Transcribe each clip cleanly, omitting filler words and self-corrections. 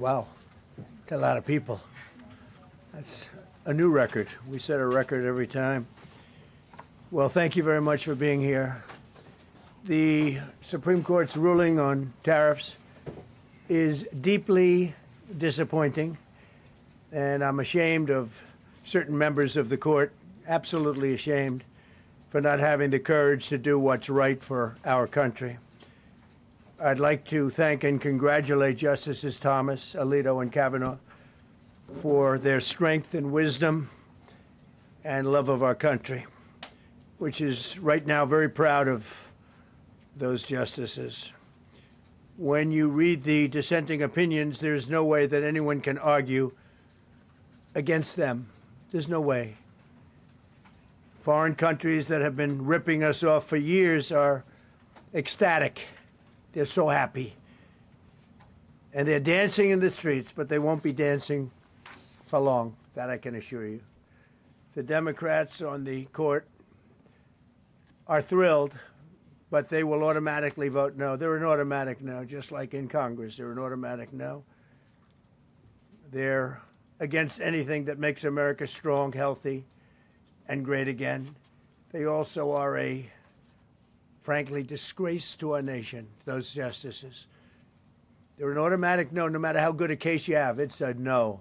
Wow, that's a lot of people. That's a new record. We set a record every time. Well, thank you very much for being here. The Supreme Court's ruling on tariffs is deeply disappointing, and I'm ashamed of certain members of the court, absolutely ashamed, for not having the courage to do what's right for our country. I'd like to thank and congratulate Justices Thomas, Alito, and Kavanaugh for their strength and wisdom and love of our country, which is right now very proud of those justices. When you read the dissenting opinions, there's no way that anyone can argue against them. There's no way. Foreign countries that have been ripping us off for years are ecstatic. They're so happy. And they're dancing in the streets, but they won't be dancing for long, that I can assure you. The Democrats on the court are thrilled, but they will automatically vote no. They're an automatic no, just like in Congress. They're an automatic no. They're against anything that makes America strong, healthy, and great again. They also are a, frankly, disgrace to our nation, those justices. They're an automatic no, no matter how good a case you have. It's a no.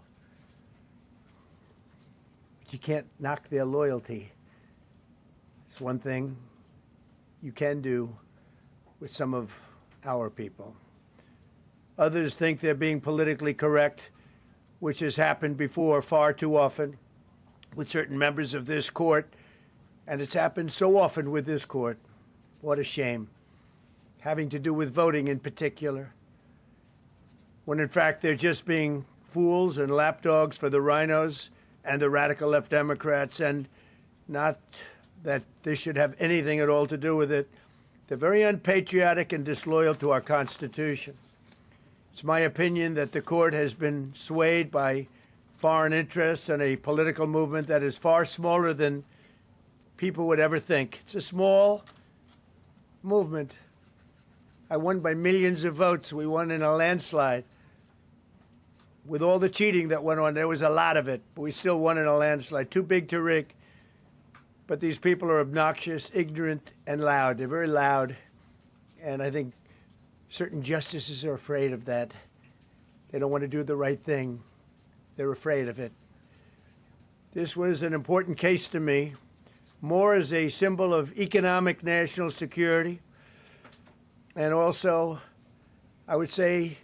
But you can't knock their loyalty. It's one thing you can do with some of our people. Others think they're being politically correct, which has happened before far too often with certain members of this court, and it's happened so often with this court. What a shame. Having to do with voting in particular, when in fact they're just being fools and lapdogs for the rhinos and the radical left Democrats, and not that this should have anything at all to do with it. They're very unpatriotic and disloyal to our Constitution. It's my opinion that the court has been swayed by foreign interests and a political movement that is far smaller than people would ever think. It's a small movement. I won by millions of votes. We won in a landslide. With all the cheating that went on, there was a lot of it, but we still won in a landslide. Too big to rig. But these people are obnoxious, ignorant, and loud. They're very loud, and I think certain justices are afraid of that. They don't want to do the right thing. They're afraid of it. This was an important case to me, more as a symbol of economic national security, and also, I would say,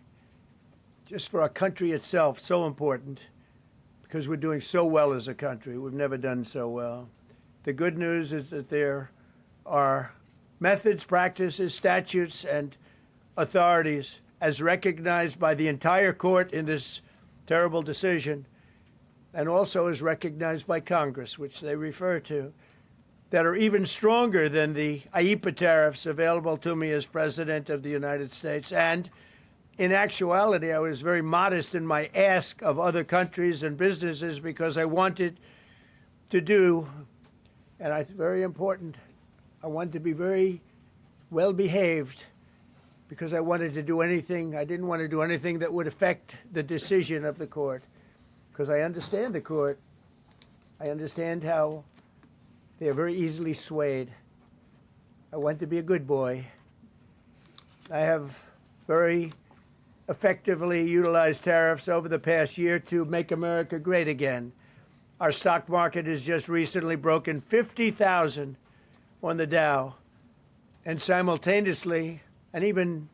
just for our country itself, so important, because we're doing so well as a country. We've never done so well. The good news is that there are methods, practices, statutes, and authorities, as recognized by the entire court in this terrible decision, and also as recognized by Congress, which they refer to, that are even stronger than the IEEPA tariffs available to me as President of the United States. And in actuality, I was very modest in my ask of other countries and businesses because I wanted to do, and it's very important, I wanted to be very well behaved because I wanted to do anything, I didn't want to do anything that would affect the decision of the court, because I understand the court. I understand how they are very easily swayed. I want to be a good boy. I have very effectively utilized tariffs over the past year to make America great again. Our stock market has just recently broken 50,000 on the Dow, and simultaneously, and even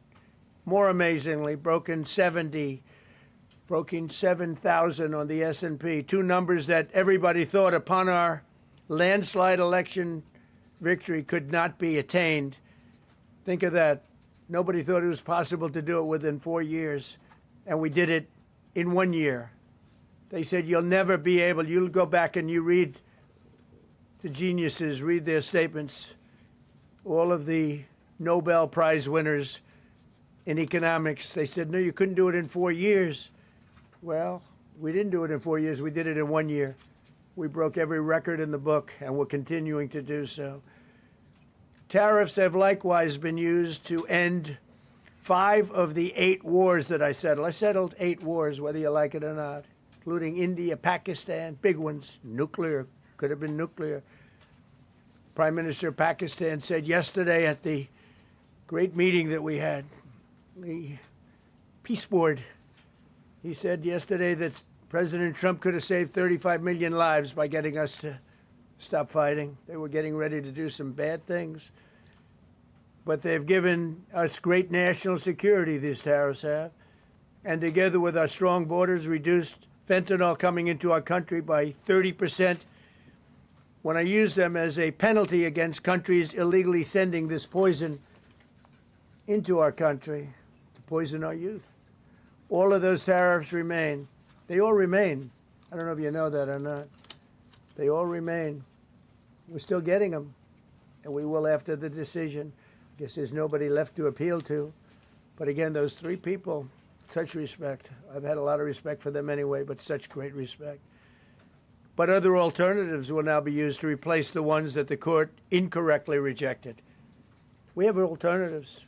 more amazingly, broken 7,000 on the S&P, two numbers that everybody thought upon our landslide election victory could not be attained. Think of that. Nobody thought it was possible to do it within 4 years, and we did it in 1 year. They said, you'll never be able, you'll go back and you read the geniuses, read their statements, all of the Nobel Prize winners in economics. They said, no, you couldn't do it in 4 years. Well, we didn't do it in 4 years. We did it in 1 year. We broke every record in the book, and we're continuing to do so. Tariffs have likewise been used to end 5 of the 8 wars that I settled. I settled 8 wars, whether you like it or not, including India, Pakistan, big ones, nuclear, could have been nuclear. Prime Minister of Pakistan said yesterday at the great meeting that we had, the Peace Board, he said yesterday that President Trump could have saved 35 million lives by getting us to stop fighting. They were getting ready to do some bad things. But they've given us great national security, these tariffs have. And together with our strong borders, reduced fentanyl coming into our country by 30%. When I use them as a penalty against countries illegally sending this poison into our country to poison our youth. All of those tariffs remain. They all remain. I don't know if you know that or not. They all remain. We're still getting them, and we will after the decision. I guess there's nobody left to appeal to. But again, those 3 people, such respect. I've had a lot of respect for them anyway, but such great respect. But other alternatives will now be used to replace the ones that the court incorrectly rejected. We have alternatives,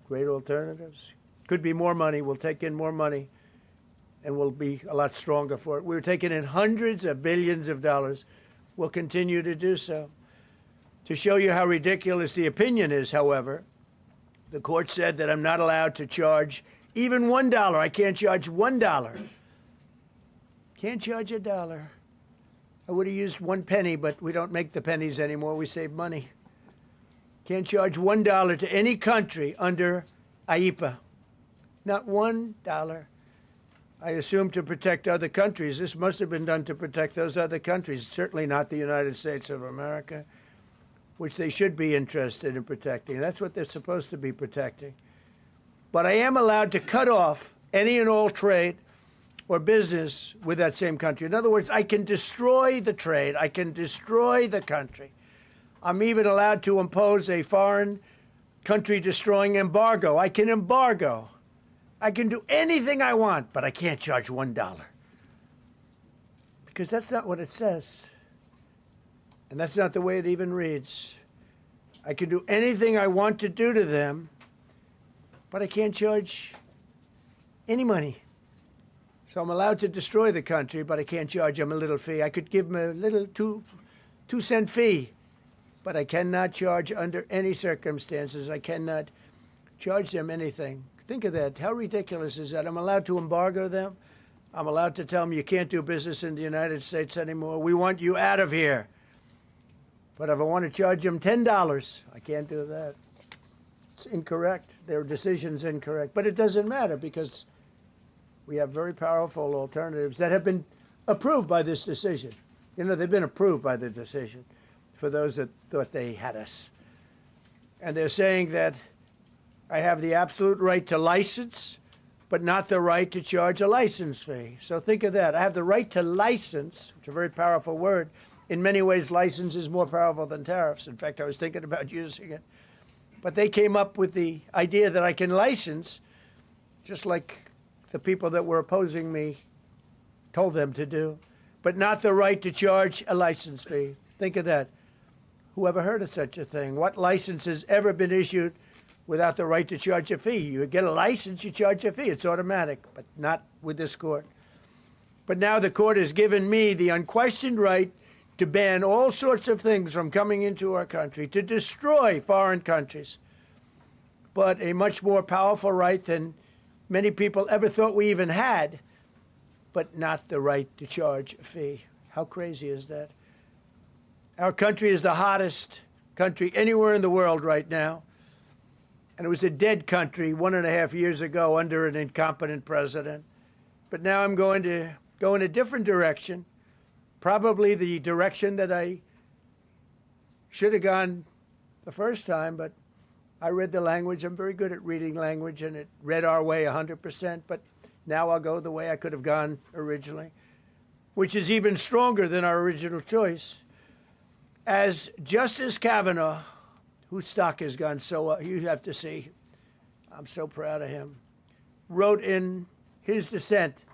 great alternatives. Could be more money. We'll take in more money, and we'll be a lot stronger for it. We're taking in hundreds of billions of dollars. We'll continue to do so. To show you how ridiculous the opinion is, however, the court said that I'm not allowed to charge even $1. I can't charge $1. Can't charge $1. I would have used 1 penny, but we don't make the pennies anymore. We save money. Can't charge $1 to any country under IEPA. Not $1. I assume to protect other countries. This must have been done to protect those other countries, certainly not the United States of America, which they should be interested in protecting. That's what they're supposed to be protecting. But I am allowed to cut off any and all trade or business with that same country. In other words, I can destroy the trade. I can destroy the country. I'm even allowed to impose a foreign country destroying embargo. I can embargo. I can do anything I want, but I can't charge $1. Because that's not what it says. And that's not the way it even reads. I can do anything I want to do to them, but I can't charge any money. So I'm allowed to destroy the country, but I can't charge them a little fee. I could give them a little 2-cent fee, but I cannot charge under any circumstances. I cannot charge them anything. Think of that. How ridiculous is that? I'm allowed to embargo them. I'm allowed to tell them you can't do business in the United States anymore. We want you out of here. But if I want to charge them $10, I can't do that. It's incorrect. Their decision's incorrect. But it doesn't matter because we have very powerful alternatives that have been approved by this decision. You know, they've been approved by the decision for those that thought they had us. And they're saying that I have the absolute right to license, but not the right to charge a license fee. So think of that. I have the right to license, which is a very powerful word. In many ways, license is more powerful than tariffs. In fact, I was thinking about using it. But they came up with the idea that I can license, just like the people that were opposing me told them to do, but not the right to charge a license fee. Think of that. Who ever heard of such a thing? What license has ever been issued without the right to charge a fee? You get a license, you charge a fee. It's automatic, but not with this court. But now the court has given me the unquestioned right to ban all sorts of things from coming into our country, to destroy foreign countries, but a much more powerful right than many people ever thought we even had, but not the right to charge a fee. How crazy is that? Our country is the hottest country anywhere in the world right now. And it was a dead country 1.5 years ago under an incompetent president. But now I'm going to go in a different direction, probably the direction that I should have gone the first time, but I read the language. I'm very good at reading language, and it read our way 100%, but now I'll go the way I could have gone originally, which is even stronger than our original choice. As Justice Kavanaugh, whose stock has gone so up, you have to see, I'm so proud of him, wrote in his dissent,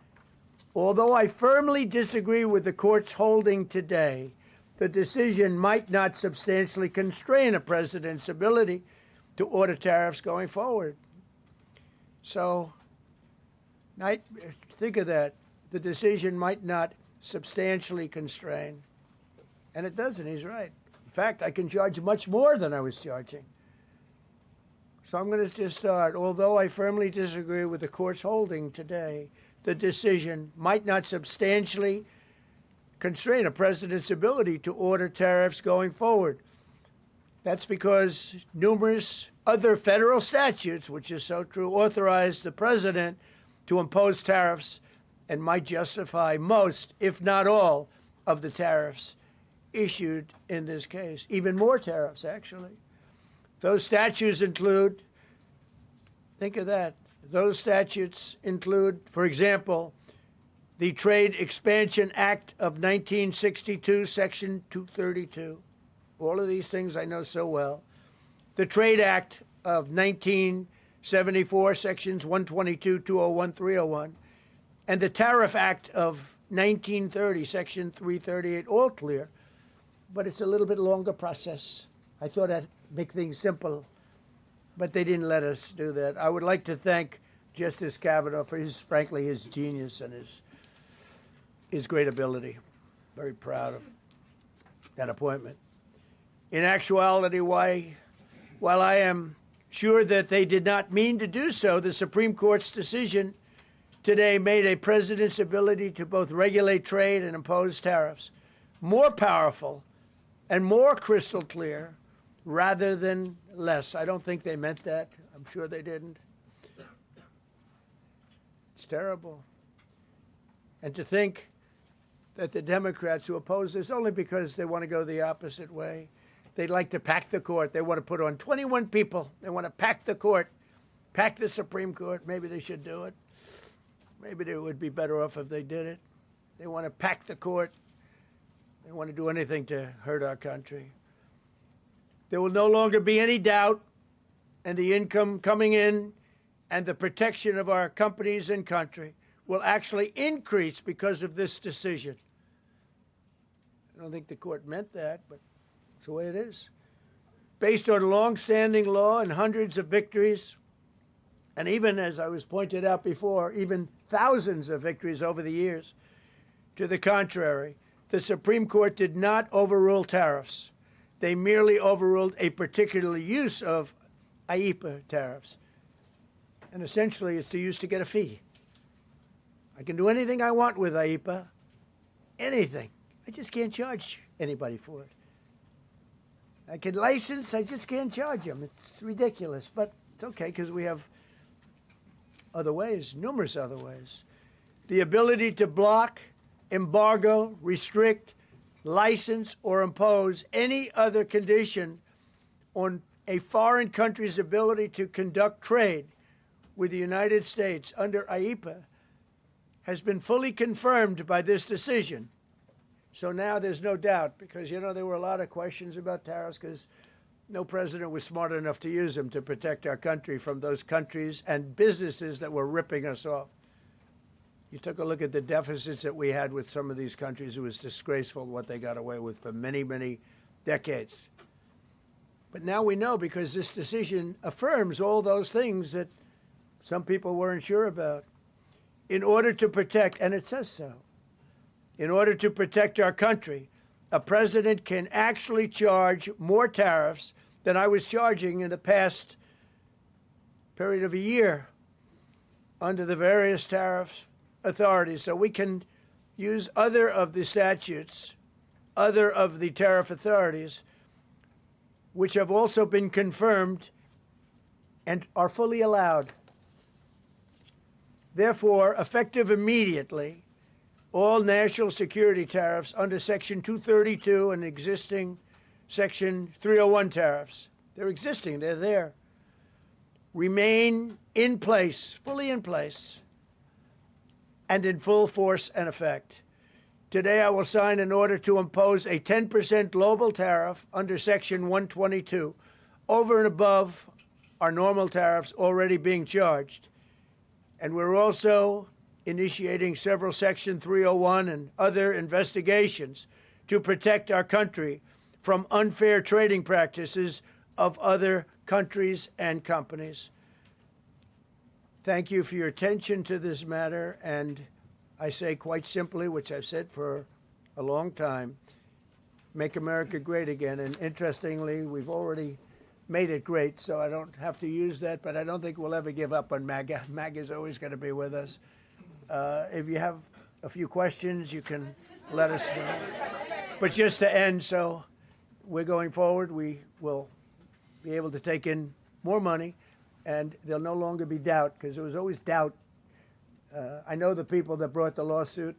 although I firmly disagree with the court's holding today, the decision might not substantially constrain a president's ability to order tariffs going forward. So think of that. The decision might not substantially constrain. And it doesn't. He's right. In fact, I can charge much more than I was charging. So I'm going to just start. Although I firmly disagree with the court's holding today, the decision might not substantially constrain a president's ability to order tariffs going forward. That's because numerous other federal statutes, which is so true, authorize the president to impose tariffs and might justify most, if not all, of the tariffs issued in this case. Even more tariffs, actually. Those statutes include, think of that, those statutes include, for example, the Trade Expansion Act of 1962, Section 232. All of these things I know so well. The Trade Act of 1974, Sections 122, 201, 301. And the Tariff Act of 1930, Section 338, all clear. But it's a little bit longer process. I thought I'd make things simple, but they didn't let us do that. I would like to thank Justice Kavanaugh for frankly, his genius and his great ability. Very proud of that appointment. In actuality, while I am sure that they did not mean to do so, the Supreme Court's decision today made a president's ability to both regulate trade and impose tariffs more powerful and more crystal clear rather than less. I don't think they meant that. I'm sure they didn't. It's terrible. And to think that the Democrats who oppose this only because they want to go the opposite way, they'd like to pack the court. They want to put on 21 people. They want to pack the court, pack the Supreme Court. Maybe they should do it. Maybe they would be better off if they did it. They want to pack the court. They want to do anything to hurt our country. There will no longer be any doubt, and the income coming in and the protection of our companies and country will actually increase because of this decision. I don't think the court meant that, but it's the way it is. Based on long-standing law and hundreds of victories, and even, as I was pointed out before, even thousands of victories over the years, to the contrary, the Supreme Court did not overrule tariffs. They merely overruled a particular use of IEEPA tariffs. And essentially, it's used to get a fee. I can do anything I want with IEEPA, anything. I just can't charge anybody for it. I can license, I just can't charge them. It's ridiculous, but it's okay because we have other ways, numerous other ways. The ability to block, embargo, restrict, license, or impose any other condition on a foreign country's ability to conduct trade with the United States under IEEPA has been fully confirmed by this decision. So now there's no doubt, because, you know, there were a lot of questions about tariffs because no president was smart enough to use them to protect our country from those countries and businesses that were ripping us off. You took a look at the deficits that we had with some of these countries. It was disgraceful what they got away with for many, many decades. But now we know, because this decision affirms all those things that some people weren't sure about. In order to protect, and it says so, in order to protect our country, a president can actually charge more tariffs than I was charging in the past period of a year under the various tariff authorities. So we can use other of the statutes, other of the tariff authorities, which have also been confirmed and are fully allowed. Therefore, effective immediately, all national security tariffs under Section 232 and existing Section 301 tariffs, they're existing, they're there, remain in place, fully in place, and in full force and effect. Today, I will sign an order to impose a 10% global tariff under Section 122, over and above our normal tariffs already being charged. And we're also initiating several Section 301 and other investigations to protect our country from unfair trading practices of other countries and companies. thank you for your attention to this matter. And I say quite simply, which I've said for a long time, make America great again. And interestingly, we've already made it great, so I don't have to use that, but I don't think we'll ever give up on MAGA. MAGA is always going to be with us. If you have a few questions, you can let us know. But just to end, so we're going forward, we will be able to take in more money, and there'll no longer be doubt, because there was always doubt. I know the people that brought the lawsuit,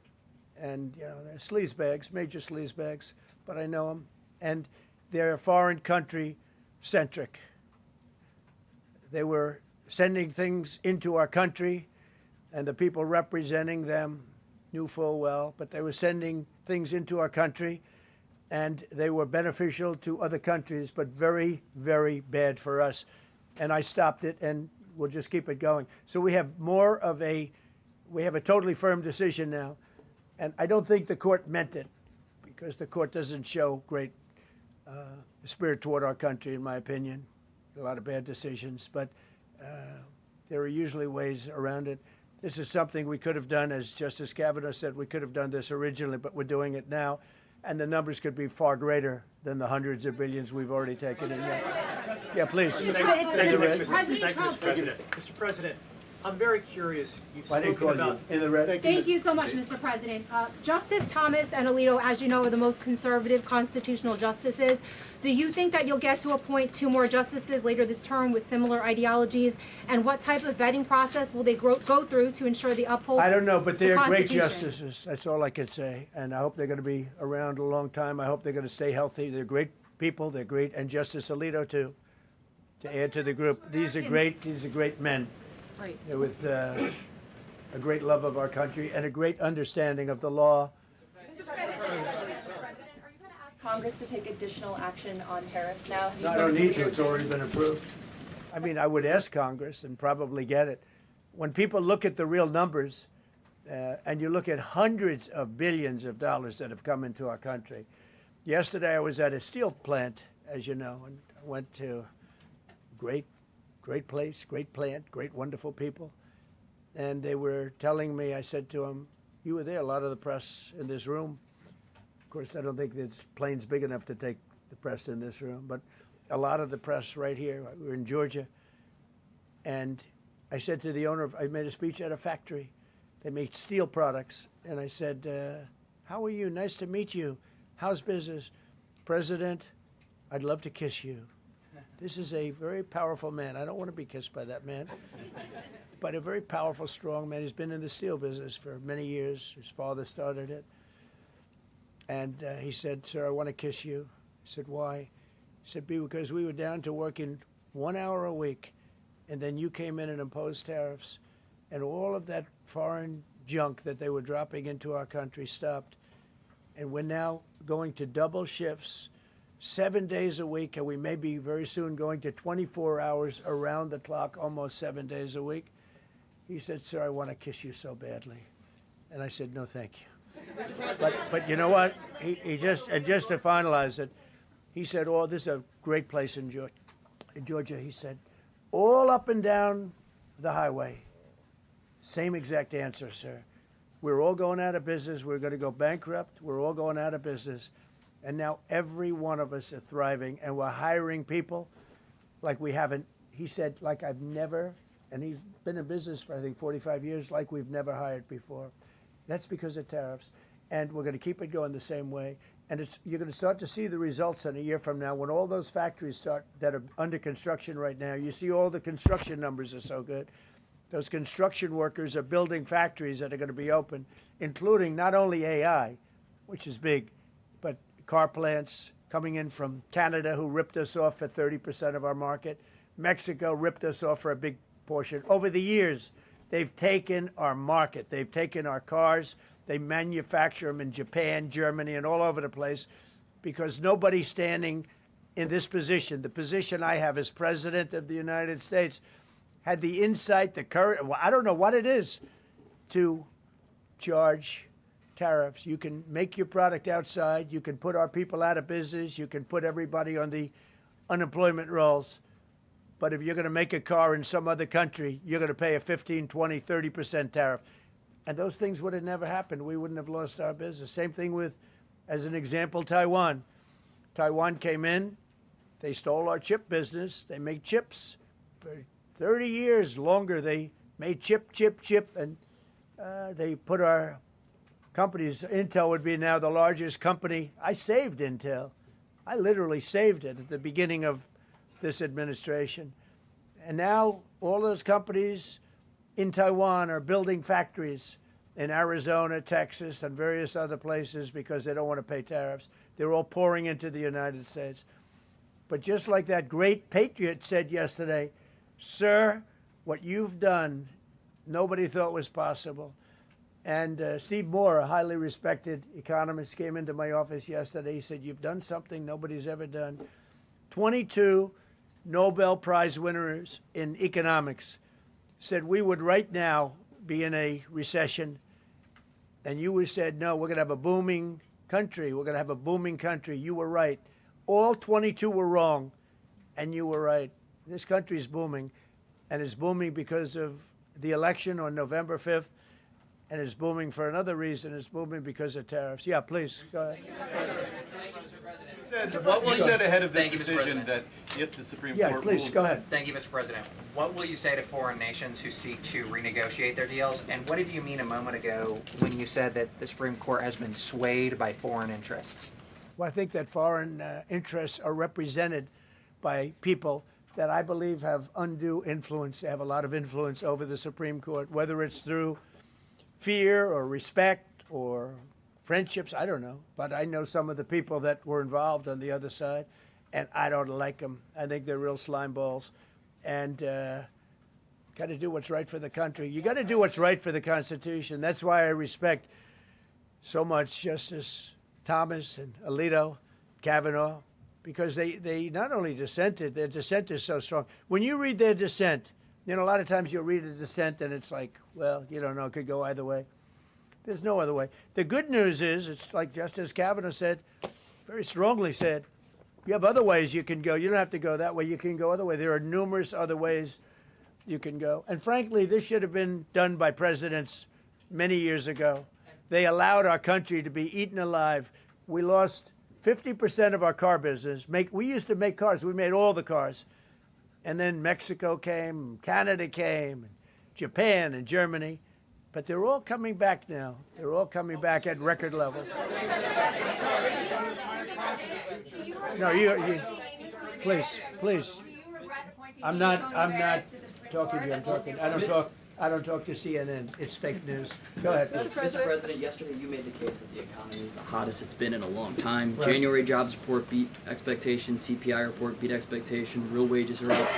and they're sleazebags, major sleazebags, but I know them, and they're foreign country centric. They were sending things into our country, and the people representing them knew full well, but they were sending things into our country, and they were beneficial to other countries, but very, very bad for us. And I stopped it, and we'll just keep it going. So we have we have a totally firm decision now, and I don't think the court meant it, because the court doesn't show great spirit toward our country, in my opinion. A lot of bad decisions, but there are usually ways around it. This is something we could have done, as Justice Kavanaugh said, we could have done this originally, but we're doing it now, and the numbers could be far greater than the hundreds of billions we've already taken in. Yeah, please. Thank you, Mr. President. Mr. President, I'm very curious. You've spoken about in the red. Thank you so much, Mr. President. Justice Thomas and Alito, as you know, are the most conservative constitutional justices. Do you think that you'll get to appoint 2 more justices later this term with similar ideologies? And what type of vetting process will they go through to ensure they uphold I don't know, but they're great Constitution? justices. That's all I can say. And I hope they're going to be around a long time. I hope they're going to stay healthy. They're great people. They're great. And Justice Alito, too, to add to the group. These are great men. Right. With a great love of our country and a great understanding of the law. Mr. President, are you going to ask Congress to take additional action on tariffs now? No, I don't need to. It's already been approved. I mean, I would ask Congress and probably get it. When people look at the real numbers, and you look at hundreds of billions of dollars that have come into our country. Yesterday, I was at a steel plant, as you know, and I went to great place, great plant, great, wonderful people. And they were telling me, I said to them, you were there, a lot of the press in this room. Of course, I don't think this plane's big enough to take the press in this room, but a lot of the press right here. We were in Georgia. And I said to the owner, I made a speech at a factory. They make steel products. And I said, how are you? Nice to meet you. How's business? President, I'd love to kiss you. This is a very powerful man. I don't want to be kissed by that man, but a very powerful, strong man. He's been in the steel business for many years. His father started it. And he said, sir, I want to kiss you. I said, why? He said, because we were down to working 1 hour a week, and then you came in and imposed tariffs, and all of that foreign junk that they were dropping into our country stopped. And we're now going to double shifts, 7 days a week, and we may be very soon going to 24 hours around the clock, almost 7 days a week. He said, sir, I want to kiss you so badly. And I said, no, thank you. But you know what? He just to finalize it, he said, oh, this is a great place in Georgia. He said, all up and down the highway, same exact answer, sir. We're all going out of business. We're going to go bankrupt. We're all going out of business. And now every one of us are thriving, and we're hiring people like we haven't. He said, like I've never, and he's been in business for, I think, 45 years, like we've never hired before. That's because of tariffs. And we're going to keep it going the same way. And you're going to start to see the results in a year from now when all those factories start that are under construction right now. You see all the construction numbers are so good. Those construction workers are building factories that are going to be open, including not only AI, which is big, but car plants coming in from Canada, who ripped us off for 30% of our market. Mexico ripped us off for a big portion. Over the years, they've taken our market. They've taken our cars. They manufacture them in Japan, Germany, and all over the place because nobody's standing in this position. The position I have as President of the United States had the insight, the courage, well, I don't know what it is, to charge tariffs. You can make your product outside. You can put our people out of business. You can put everybody on the unemployment rolls. but if you're going to make a car in some other country, you're going to pay a 15, 20, 30% tariff. And those things would have never happened. We wouldn't have lost our business. Same thing with, as an example, Taiwan. Taiwan came in, they stole our chip business. They make chips. For 30 years longer, they made chip, and they put our companies. Intel would be now the largest company. I saved Intel. I literally saved it at the beginning of this administration. And now all those companies in Taiwan are building factories in Arizona, Texas, and various other places because they don't want to pay tariffs. They're all pouring into the United States. But just like that great patriot said yesterday, sir, what you've done, nobody thought was possible. And Steve Moore, a highly respected economist, came into my office yesterday. He said, you've done something nobody's ever done. 22 Nobel Prize winners in economics said we would right now be in a recession. And you said, no, we're going to have a booming country. We're going to have a booming country. You were right. All 22 were wrong, and you were right. This country is booming, and it's booming because of the election on November 5th, and it's booming for another reason. It's booming because of tariffs. Yeah, please, go ahead. You said ahead of this decision that if the Supreme Court please, ruled, go ahead. Thank you, Mr. President. What will you say to foreign nations who seek to renegotiate their deals? And what did you mean a moment ago when you said that the Supreme Court has been swayed by foreign interests? Well, I think that foreign interests are represented by people that I believe have undue influence. They have a lot of influence over the Supreme Court, whether it's through fear or respect or friendships, I don't know. But I know some of the people that were involved on the other side, and I don't like them. I think they're real slime balls. And got to do what's right for the country. You got to do what's right for the Constitution. That's why I respect so much Justice Thomas and Alito, Kavanaugh, because they not only dissented, their dissent is so strong. When you read their dissent, you know, a lot of times you'll read a dissent and it's like, well, you don't know, it could go either way. There's no other way. The good news is, it's like Justice Kavanaugh said, very strongly said, you have other ways you can go. You don't have to go that way. You can go other way. There are numerous other ways you can go. And frankly, this should have been done by presidents many years ago. They allowed our country to be eaten alive. We lost 50% of our car business. We used to make cars. We made all the cars. And then Mexico came, Canada came, Japan and Germany. But they're all coming back now. They're all coming back at record levels. No, you please. I'm not talking to you. I don't talk to CNN. It's fake news. Go ahead. Mr. President, yesterday you made the case that the economy is the hottest it's been in a long time. Right. January jobs report beat expectations, CPI report beat expectation, real wages are up.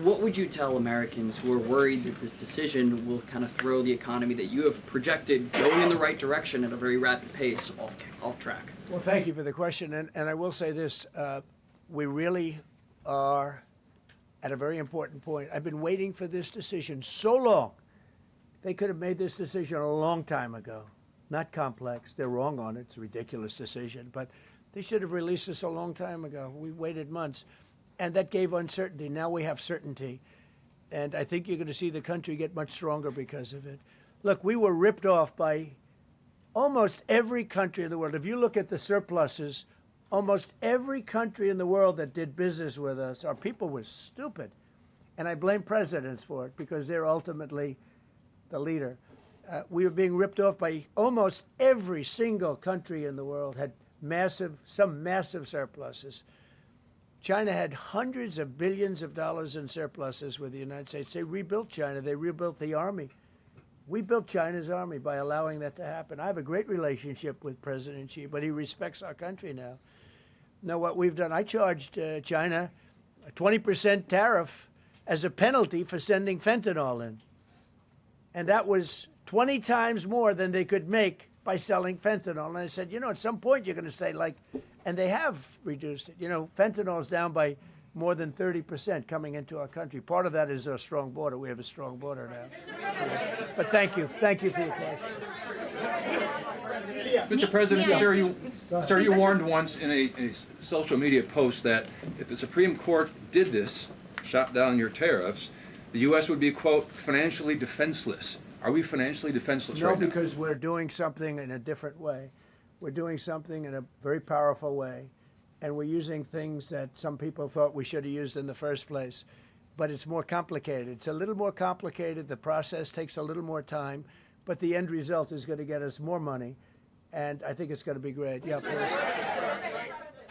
What would you tell Americans who are worried that this decision will kind of throw the economy that you have projected going in the right direction at a very rapid pace off track? Well, thank you for the question. And I will say this. We really are at a very important point. I've been waiting for this decision so long. They could have made this decision a long time ago. Not complex. They're wrong on it. It's a ridiculous decision. But they should have released this a long time ago. We waited months. And that gave uncertainty. Now we have certainty. And I think you're going to see the country get much stronger because of it. Look, we were ripped off by almost every country in the world. If you look at the surpluses, almost every country in the world that did business with us, our people were stupid. And I blame presidents for it because they're ultimately the leader. We were being ripped off by almost every single country in the world had some massive surpluses. China had hundreds of billions of dollars in surpluses with the United States. They rebuilt China. They rebuilt the army. We built China's army by allowing that to happen. I have a great relationship with President Xi, but he respects our country now. Now, what we've done, I charged China a 20% tariff as a penalty for sending fentanyl in. And that was 20 times more than they could make by selling fentanyl. And I said, you know, at some point you're going to say, like, and they have reduced it. You know, fentanyl is down by more than 30% coming into our country. Part of that is our strong border. We have a strong border now. But thank you. Thank you for your question. Mr. President, sir, you warned once in a social media post that if the Supreme Court did this, shot down your tariffs, the U.S. would be, quote, financially defenseless. Are we financially defenseless No, right now? because we're doing something in a different way. We're doing something in a very powerful way, and we're using things that some people thought we should have used in the first place. But it's more complicated. It's a little more complicated. The process takes a little more time, but the end result is going to get us more money, and I think it's going to be great. Yeah, please.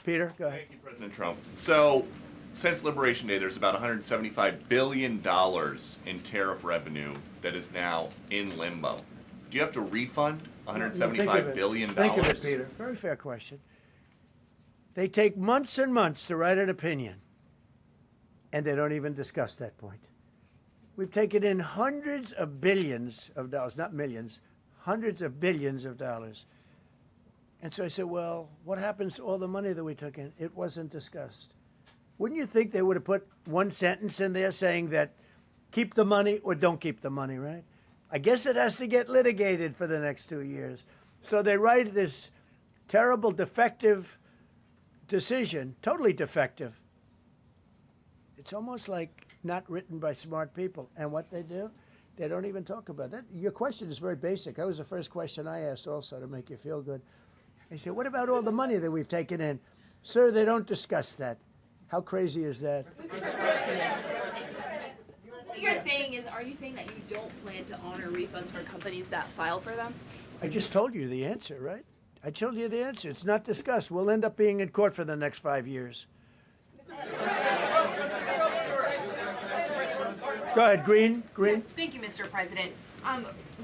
Peter, go ahead. Thank you, President Trump. So, since Liberation Day, there's about $175 billion in tariff revenue that is now in limbo. Do you have to refund $175 billion? Think of it, Peter. Very fair question. They take months and months to write an opinion, and they don't even discuss that point. We've taken in hundreds of billions of dollars, not millions, hundreds of billions of dollars. And so I said, well, what happens to all the money that we took in? It wasn't discussed. Wouldn't you think they would have put one sentence in there saying that keep the money or don't keep the money, right? I guess it has to get litigated for the next 2 years. So they write this terrible, defective decision, totally defective. It's almost like not written by smart people. And what they do, they don't even talk about that. Your question is very basic. That was the first question I asked also to make you feel good. I said, what about all the money that we've taken in? Sir, they don't discuss that. How crazy is that? What you're saying is, are you saying that you don't plan to honor refunds for companies that file for them? I just told you the answer, right? I told you the answer. It's not discussed. We'll end up being in court for the next 5 years. Go ahead, Green. Thank you, Mr. President.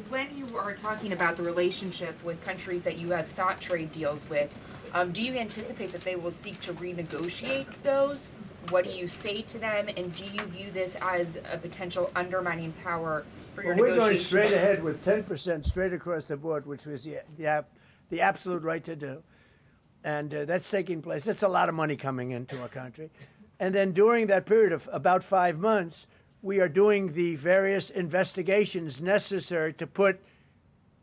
When you are talking about the relationship with countries that you have sought trade deals with, do you anticipate that they will seek to renegotiate those? What do you say to them? And do you view this as a potential undermining power for your We're negotiations? going straight ahead with 10% straight across the board, which was the absolute right to do. And that's taking place. That's a lot of money coming into our country. And then during that period of about 5 months, we are doing the various investigations necessary to put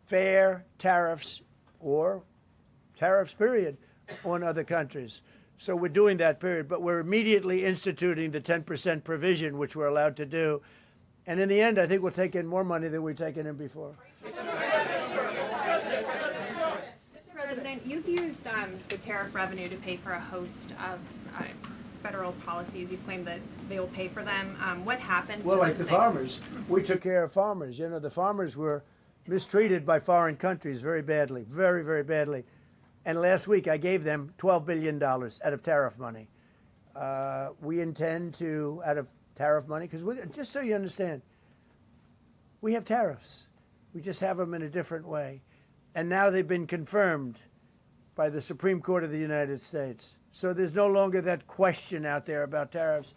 fair tariffs or tariffs, period, on other countries. So we're doing that period, but we're immediately instituting the 10% provision, which we're allowed to do. And in the end, I think we'll take in more money than we've taken in before. Mr. President, you've used the tariff revenue to pay for a host of federal policies. You claim that they will pay for them. What happens Well, to like those the things? farmers, we took care of farmers. You know, the farmers were mistreated by foreign countries very badly, very, very badly. And last week I gave them $12 billion out of tariff money. We intend to, out of tariff money, because just so you understand, we have tariffs. We just have them in a different way. And now they've been confirmed by the Supreme Court of the United States. So there's no longer that question out there about tariffs.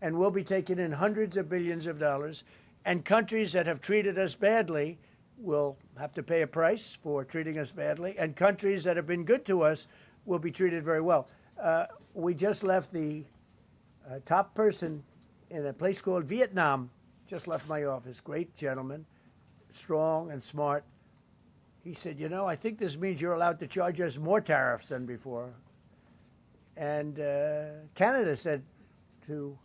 And we'll be taking in hundreds of billions of dollars. And countries that have treated us badly will have to pay a price for treating us badly. And countries that have been good to us will be treated very well. We just left the top person in a place called Vietnam, just left my office. Great gentleman, strong and smart. He said, you know, I think this means you're allowed to charge us more tariffs than before. And Canada said to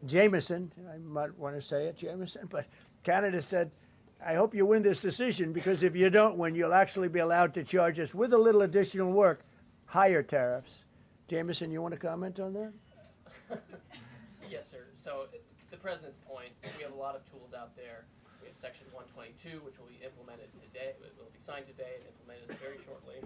Jameson, I might want to say it, Jameson, but Canada said, I hope you win this decision, because if you don't win, you'll actually be allowed to charge us, with a little additional work, higher tariffs. Jameson, you want to comment on that? Yes, sir. So, to the President's point, we have a lot of tools out there. We have Section 122, which will be implemented today, will be signed today and implemented very shortly.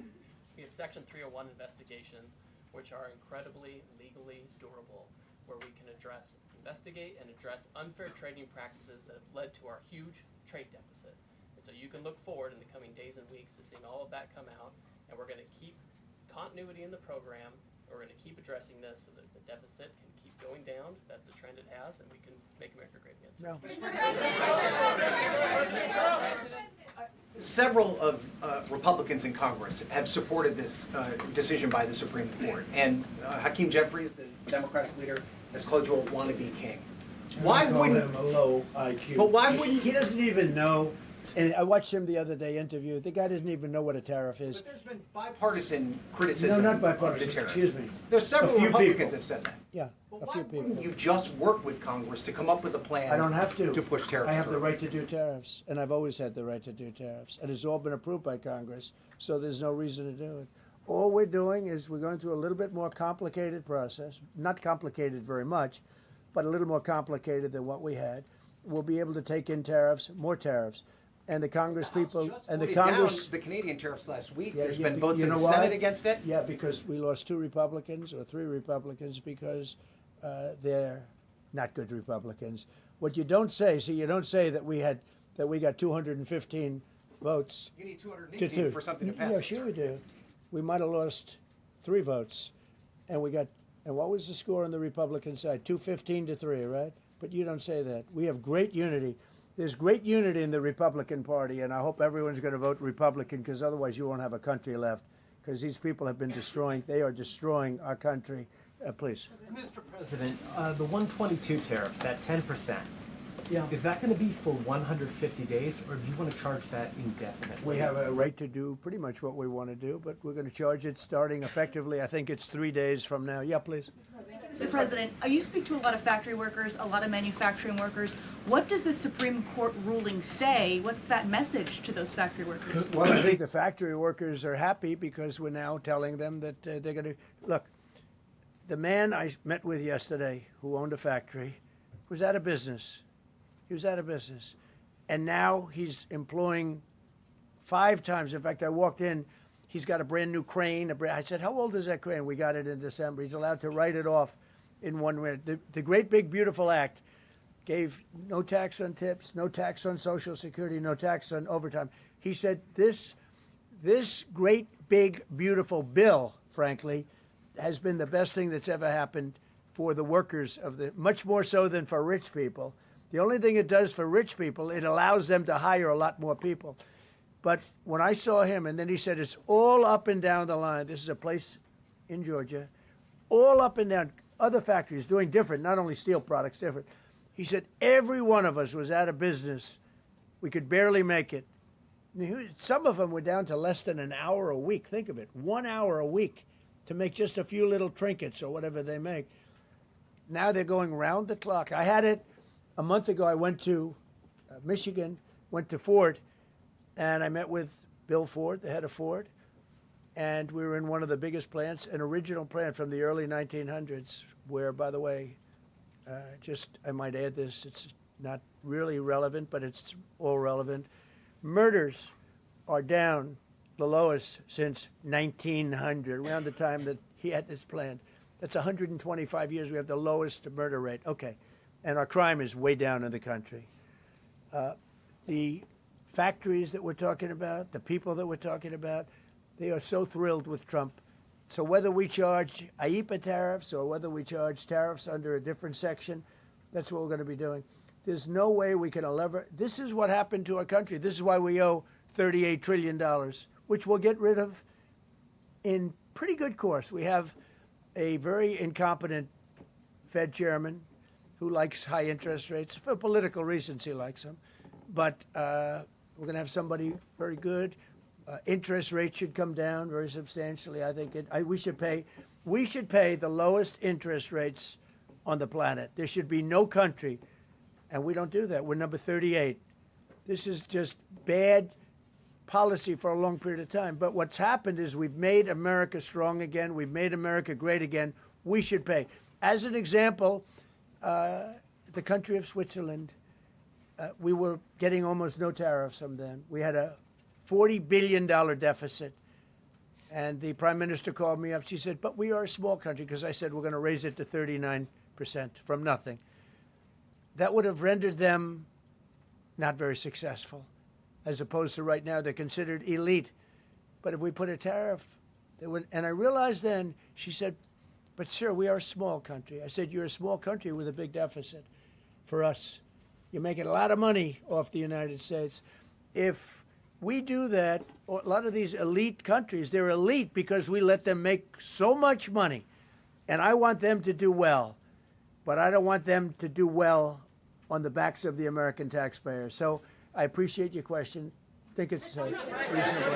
We have Section 301 investigations, which are incredibly legally durable, where we can investigate and address unfair trading practices that have led to our huge trade deficit. And so you can look forward in the coming days and weeks to seeing all of that come out, and we're going to keep continuity in the program. We're going to keep addressing this so that the deficit can keep going down. That's the trend it has, and we can make America great again. No. Several of Republicans in Congress have supported this decision by the Supreme Court, and Hakeem Jeffries, the Democratic leader, has called you a wannabe king. Why wouldn't him a low IQ? But why wouldn't he doesn't even know And I watched him the other day interview. The guy doesn't even know what a tariff is. But there's been bipartisan criticism No, not of bipartisan. the tariffs. Excuse me. There's several A few Republicans people. have said that. Yeah, But a why few people. wouldn't you just work with Congress to come up with a plan? I don't have to. To push tariffs I have the through? right to do tariffs, and I've always had the right to do tariffs, and it's all been approved by Congress, so there's no reason to do it. All we're doing is we're going through a little bit more complicated process, not complicated very much, but a little more complicated than what we had. We'll be able to take in tariffs, more tariffs, and the Congress people and the Voted Congress. down the Canadian tariffs last week. Yeah, There's yeah, been votes you in know the why? Senate against it. Yeah, because we lost 2 Republicans or 3 Republicans because they're not good Republicans. What you don't say, you don't say that we got 215 votes. You need 218 for something to pass. Yeah, sure we do. We might have lost 3 votes, and what was the score on the Republican side? 215 to 3, right? But you don't say that. We have great unity. There's great unity in the Republican Party, and I hope everyone's going to vote Republican, because otherwise you won't have a country left, because these people have been they are destroying our country. Please. Mr. President, the 122 tariffs, that 10%, Yeah. is that going to be for 150 days, or do you want to charge that indefinitely? We have a right to do pretty much what we want to do, but we're going to charge it starting effectively, I think it's 3 days from now. Yeah, please. Mr. President, you speak to a lot of factory workers, a lot of manufacturing workers. What does the Supreme Court ruling say? What's that message to those factory workers? Well, I think the factory workers are happy because we're now telling them that they're going to look. The man I met with yesterday, who owned a factory, was out of business. He was out of business, and now he's employing 5 times. In fact, I walked in. He's got a brand new crane. I said, "How old is that crane?" We got it in December. He's allowed to write it off in 1 minute. The Great Big Beautiful Act gave no tax on tips, no tax on Social Security, no tax on overtime. He said this great big beautiful bill, frankly, has been the best thing that's ever happened for the workers much more so than for rich people. The only thing it does for rich people, it allows them to hire a lot more people. But when I saw him, and then he said, it's all up and down the line. This is a place in Georgia, all up and down, other factories doing different, not only steel products, different. He said, every one of us was out of business. We could barely make it. Some of them were down to less than an hour a week. Think of it, 1 hour a week to make just a few little trinkets or whatever they make. Now they're going round the clock. I had it a month ago. I went to Michigan, went to Ford, and I met with Bill Ford, the head of Ford, and we were in one of the biggest plants, an original plant from the early 1900s, where, by the way, I might add this, it's not really relevant, but it's all relevant. Murders are down the lowest since 1900, around the time that he had this plant. That's 125 years. We have the lowest murder rate. Okay. And our crime is way down in the country. The factories that we're talking about, the people that we're talking about, they are so thrilled with Trump. So whether we charge IEEPA tariffs or whether we charge tariffs under a different section, that's what we're going to be doing. There's no way we can this is what happened to our country. This is why we owe $38 trillion, which we'll get rid of in pretty good course. We have a very incompetent Fed chairman who likes high interest rates. For political reasons, he likes them. But we're going to have somebody very good. Interest rates should come down very substantially. I think we should pay the lowest interest rates on the planet. There should be no country, and we don't do that. We're number 38. This is just bad policy for a long period of time. But what's happened is we've made America strong again. We've made America great again. We should pay. As an example, the country of Switzerland, we were getting almost no tariffs from them. We had a $40 billion deficit. And the prime minister called me up. She said, but we are a small country, because I said we're going to raise it to 39% from nothing. That would have rendered them not very successful, as opposed to right now they're considered elite. But if we put a tariff, they would. And I realized then, she said, but sir, we are a small country. I said, you're a small country with a big deficit. For us, you're making a lot of money off the United States. If we do that, a lot of these elite countries, they're elite because we let them make so much money. And I want them to do well, but I don't want them to do well on the backs of the American taxpayer. So I appreciate your question. I think it's reasonable.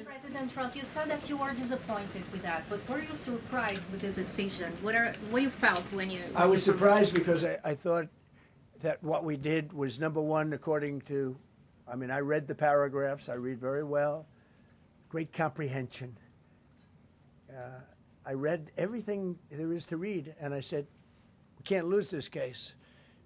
President Trump, you said that you were disappointed with that, but were you surprised with this decision? What you felt when you? I was surprised because I thought that what we did was, number one, according to, I mean, I read the paragraphs. I read very well. Great comprehension. I read everything there is to read, and I said, we can't lose this case.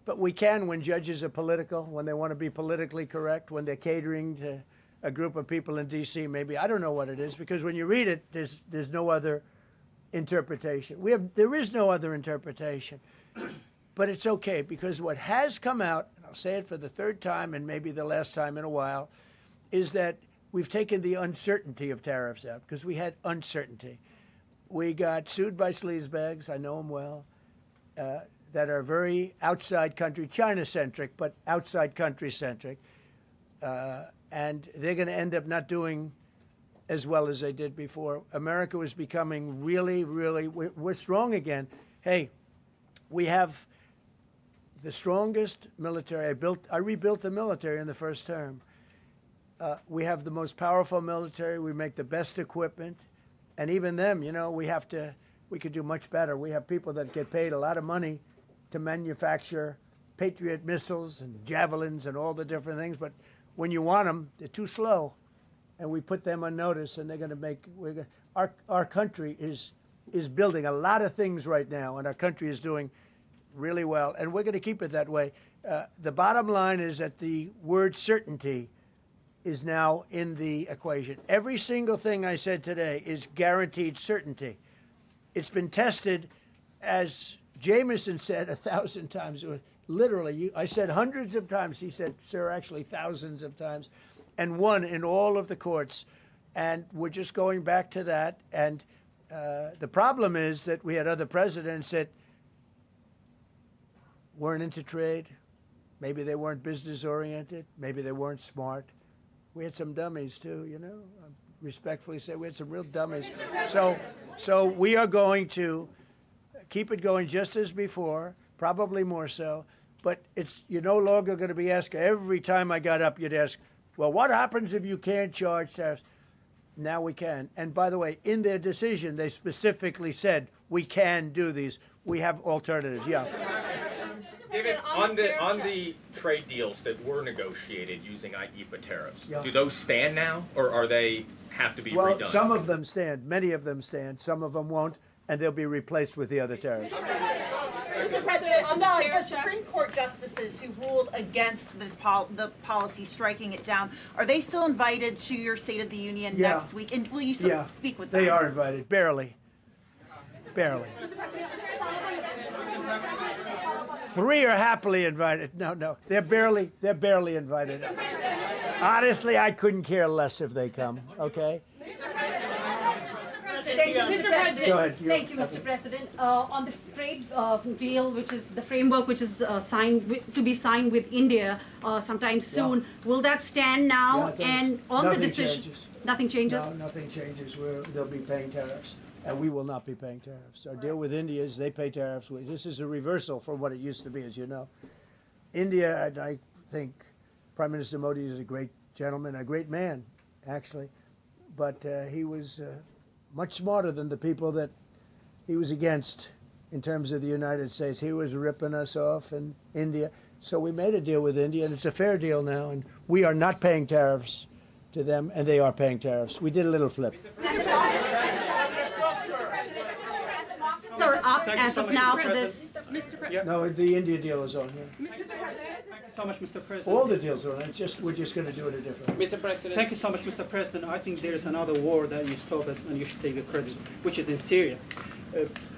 But we can when judges are political, when they want to be politically correct, when they're catering to a group of people in D.C. maybe. I don't know what it is, because when you read it, there's no other interpretation. There is no other interpretation. But it's okay, because what has come out, and I'll say it for the third time and maybe the last time in a while, is that we've taken the uncertainty of tariffs out, because we had uncertainty. We got sued by sleazebags, I know them well, that are very outside country, China-centric, but outside country-centric. And they're going to end up not doing as well as they did before. America was becoming really, really, we're strong again. Hey, we have the strongest military. I rebuilt the military in the first term. We have the most powerful military. We make the best equipment. And even them, you know, we could do much better. We have people that get paid a lot of money to manufacture Patriot missiles and javelins and all the different things. But when you want them, they're too slow. And we put them on notice, and they're going to make, our country is building a lot of things right now, and our country is doing really well. And we're going to keep it that way. The bottom line is that the word certainty is now in the equation. Every single thing I said today is guaranteed certainty. It's been tested, as Jameson said 1,000 times. Literally, I said hundreds of times. He said, sir, actually thousands of times, and won in all of the courts. And we're just going back to that. And the problem is that we had other presidents that weren't into trade. Maybe they weren't business oriented. Maybe they weren't smart. We had some dummies too, you know. I respectfully say we had some real dummies. So we are going to keep it going just as before, probably more so. But you're no longer going to be asked, every time I got up, you'd ask, well, what happens if you can't charge tariffs? Now we can. And by the way, in their decision, they specifically said, we can do these. We have alternatives, yeah. David, on the trade deals that were negotiated using IEEPA tariffs, Yeah. do those stand now, or are they have to be redone? Well, some of them stand. Many of them stand. Some of them won't, and they'll be replaced with the other tariffs. Mr. President, on the Supreme Court justices who ruled against this the policy, striking it down, are they still invited to your State of the Union next week? And will you speak with them? They are invited, barely. Barely. 3 are happily invited. No, they're barely invited. Honestly, I couldn't care less if they come, okay? Thank you, Mr. President. Go ahead. Thank you, Mr. President. On the trade deal, which is the framework which is to be signed with India sometime soon, will that stand now? Yeah, and on the decision, changes. Nothing changes? No, nothing changes. They'll be paying tariffs, and we will not be paying tariffs. Our deal with India is they pay tariffs. This is a reversal from what it used to be, as you know. India, and I think Prime Minister Modi is a great gentleman, a great man, actually, but he was much smarter than the people that he was against in terms of the United States. He was ripping us off in India. So we made a deal with India, and it's a fair deal now, and we are not paying tariffs to them, and they are paying tariffs. We did a little flip. Are up as of now for this. No, the India deal is on here. Thank you so much, Mr. President. All the deals are on it. We're just going to do it a different way. Mr. President. Thank you so much, Mr. President. I think there is another war that you stopped and you should take the credit, which is in Syria.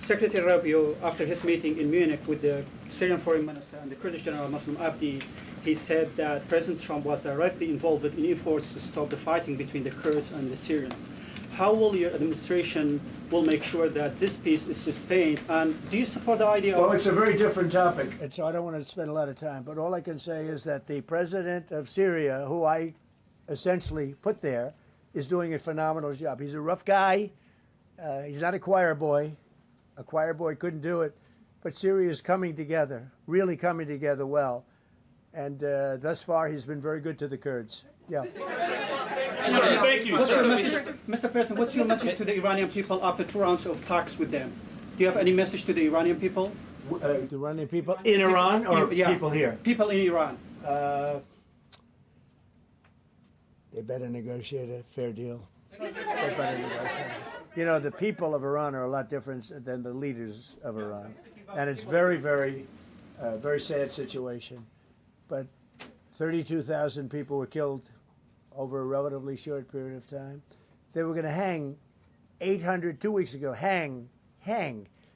Secretary Rubio, after his meeting in Munich with the Syrian Foreign Minister and the Kurdish General Muslim Abdi, he said that President Trump was directly involved in efforts to stop the fighting between the Kurds and the Syrians. How will your administration make sure that this peace is sustained? And do you support the idea of... Well, it's a very different topic, and so I don't want to spend a lot of time. But all I can say is that the president of Syria, who I essentially put there, is doing a phenomenal job. He's a rough guy. He's not a choir boy. A choir boy couldn't do it. But Syria is coming together, really coming together well. And thus far, he's been very good to the Kurds. Yeah. Thank you. Mr. President, what's your message to the Iranian people after 2 rounds of talks with them? Do you have any message to the Iranian people? The Iranian people in Iran or people here? People in Iran. They better negotiate a fair deal. They better negotiate. You know, the people of Iran are a lot different than the leaders of Iran. And it's very, very sad situation. But 32,000 people were killed over a relatively short period of time. They were going to hang 800, 2 weeks ago, hang,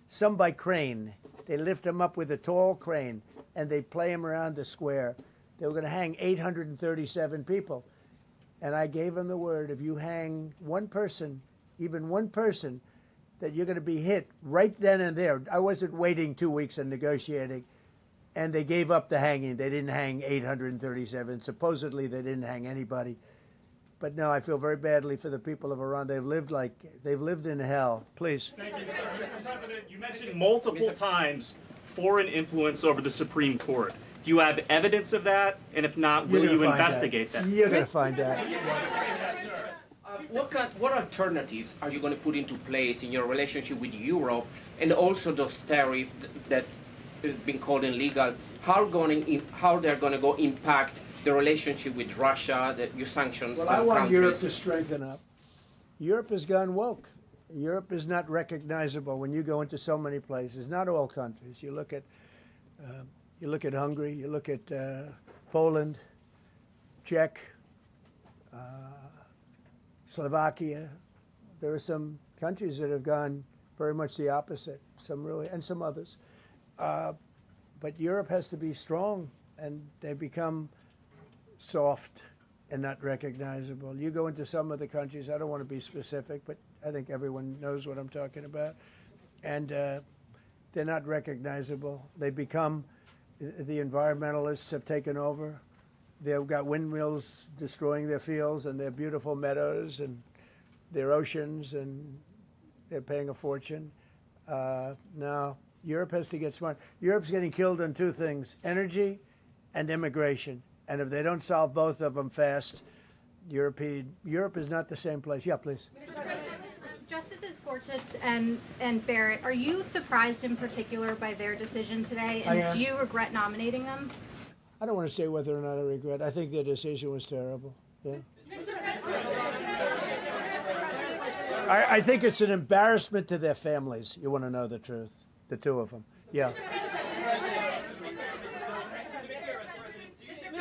some by crane. They lift them up with a tall crane, and they play them around the square. They were going to hang 837 people. And I gave them the word, if you hang one person, even one person, that you're going to be hit right then and there. I wasn't waiting 2 weeks and negotiating. And they gave up the hanging. They didn't hang 837. Supposedly, they didn't hang anybody. But no, I feel very badly for the people of Iran. They've lived in hell. Please. Thank you, Mr. President, you mentioned multiple times foreign influence over the Supreme Court. Do you have evidence of that? And if not, will you investigate that? You're going to find out. What alternatives are you going to put into place in your relationship with Europe, and also those tariffs that have been called illegal? How they're going to go impact the relationship with Russia, that you sanctions? Well, I want Europe to strengthen up. Europe has gone woke. Europe is not recognizable when you go into so many places. Not all countries. You look at Hungary. You look at Poland, Czech. Slovakia. There are some countries that have gone very much the opposite, some really, and some others. But Europe has to be strong, and they become soft and not recognizable. You go into some of the countries, I don't want to be specific, but I think everyone knows what I'm talking about, and they're not recognizable. They become, the environmentalists have taken over. They've got windmills destroying their fields and their beautiful meadows and their oceans, and they're paying a fortune. Now, Europe has to get smart. Europe's getting killed on two things, energy and immigration. And if they don't solve both of them fast, Europe is not the same place. Yeah, please. Justices Gorsuch and Barrett, are you surprised in particular by their decision today? And do you regret nominating them? I don't want to say whether or not I regret. I think their decision was terrible. Yeah. I think it's an embarrassment to their families. You want to know the truth? The two of them. Yeah.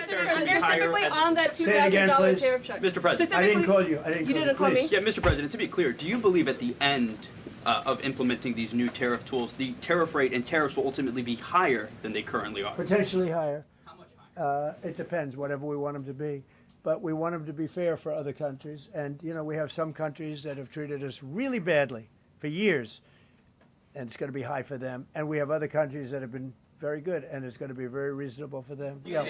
Specifically on that $2,000 tariff check. Mr. President, I didn't call you. You didn't call me? Yeah, Mr. President, to be clear, do you believe at the end of implementing these new tariff tools, the tariff rate and tariffs will ultimately be higher than they currently are? Potentially higher. How much higher? It depends, whatever we want them to be. But we want them to be fair for other countries. And, you know, we have some countries that have treated us really badly for years, and it's going to be high for them. And we have other countries that have been very good, and it's going to be very reasonable for them. Yeah.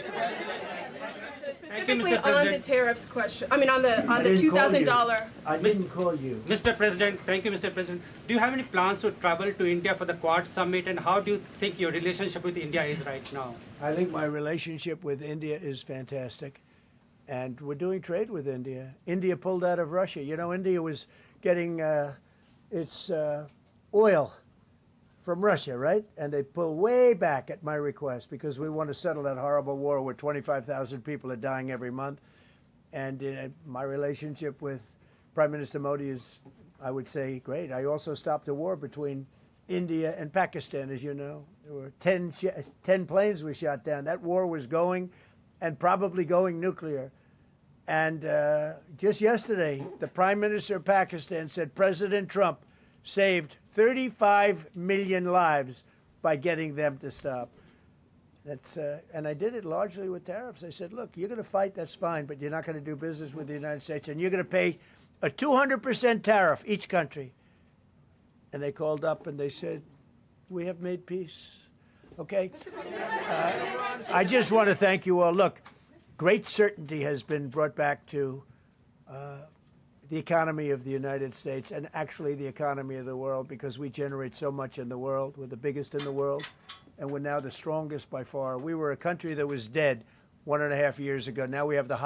Specifically on the tariffs question, I mean on the $2,000. I didn't call you. Mr. President, thank you, Mr. President. Do you have any plans to travel to India for the Quad Summit, and how do you think your relationship with India is right now? I think my relationship with India is fantastic, and we're doing trade with India. India pulled out of Russia. You know, India was getting its oil from Russia, right? And they pull way back at my request because we want to settle that horrible war where 25,000 people are dying every month. And my relationship with Prime Minister Modi is, I would say, great. I also stopped a war between India and Pakistan, as you know. There were 10 planes we shot down. That war was going, and probably going nuclear. And just yesterday, the Prime Minister of Pakistan said President Trump saved 35 million lives by getting them to stop. That's and I did it largely with tariffs. I said, look, you're going to fight, that's fine, but you're not going to do business with the United States, and you're going to pay a 200% tariff, each country. And they called up and they said, we have made peace. Okay? I just want to thank you all. Look, great certainty has been brought back to the economy of the United States, and actually the economy of the world, because we generate so much in the world. We're the biggest in the world, and we're now the strongest by far. We were a country that was dead 1.5 years ago. Now we have the